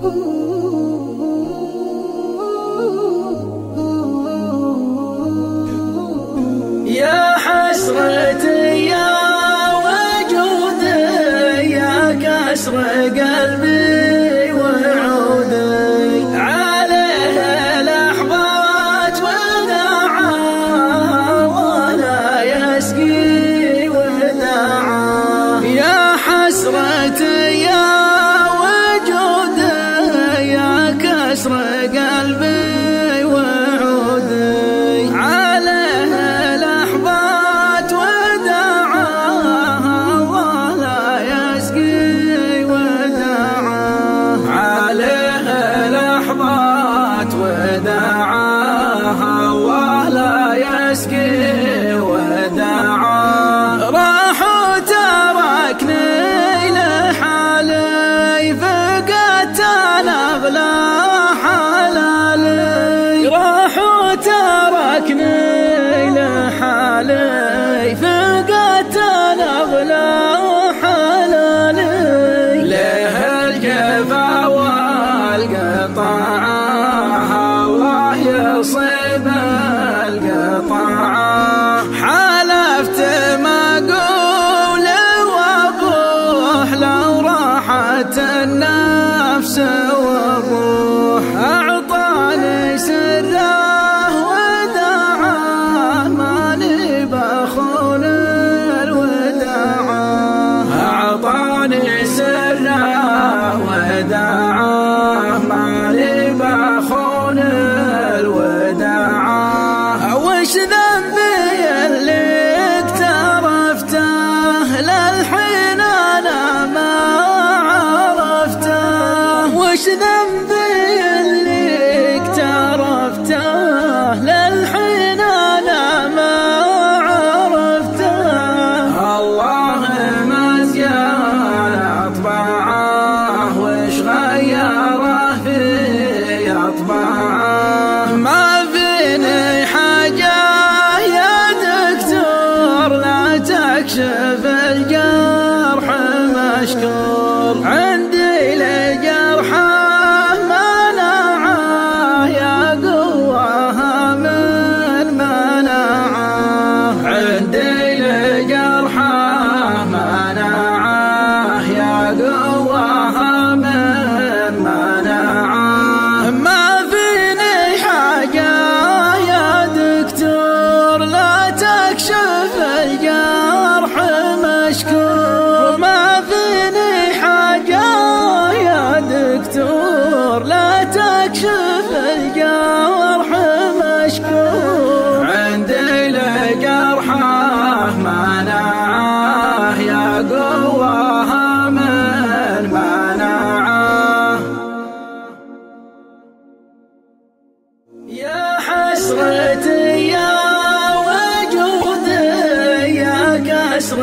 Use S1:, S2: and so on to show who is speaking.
S1: يا حسرتي يا وجودي يا كسر قلبي وعودي عليه لحظات وداعا ولا يسقي وداعا. يا حسرتي يا وجودي يا كسر قلبي وداعاها ولا يسقي وداعا. راح وتركني لحالي فقدت الأغلى حلالي. راح وتركني لحالي فقدت الأغلى حلالي. ليه الجفا والقطاع يصيب القطاع. حلفت ما اقول وابوح لو راحت النفس والروح. اعطاني سره وداعه ماني بخون الوداعه. اعطاني سره وداعه ماني بخون الوداعة. وش ذنبي اللي اقترفته للحين انا ما عرفته. وش ذنبي اللي اقترفته للحين انا ما عرفته. الله مزيان اطباعه وش غيره في اطباعه. ما فيني حاجة يا دكتور لا تكشف الجرح مشكور. عندي لجرحه مناعة يا قوها من مناعة. عندي لجرحه مناعة يا قوها من مناعة. ما فيني حاجة يا دكتور لا تكشف الجرح مشكور. ما فيني حاجة يا دكتور لا تكشف الجرح مشكور. عندي لجرحه مناعة يا قوها من مناعة. يا حسرتي يا وجودي يا كسر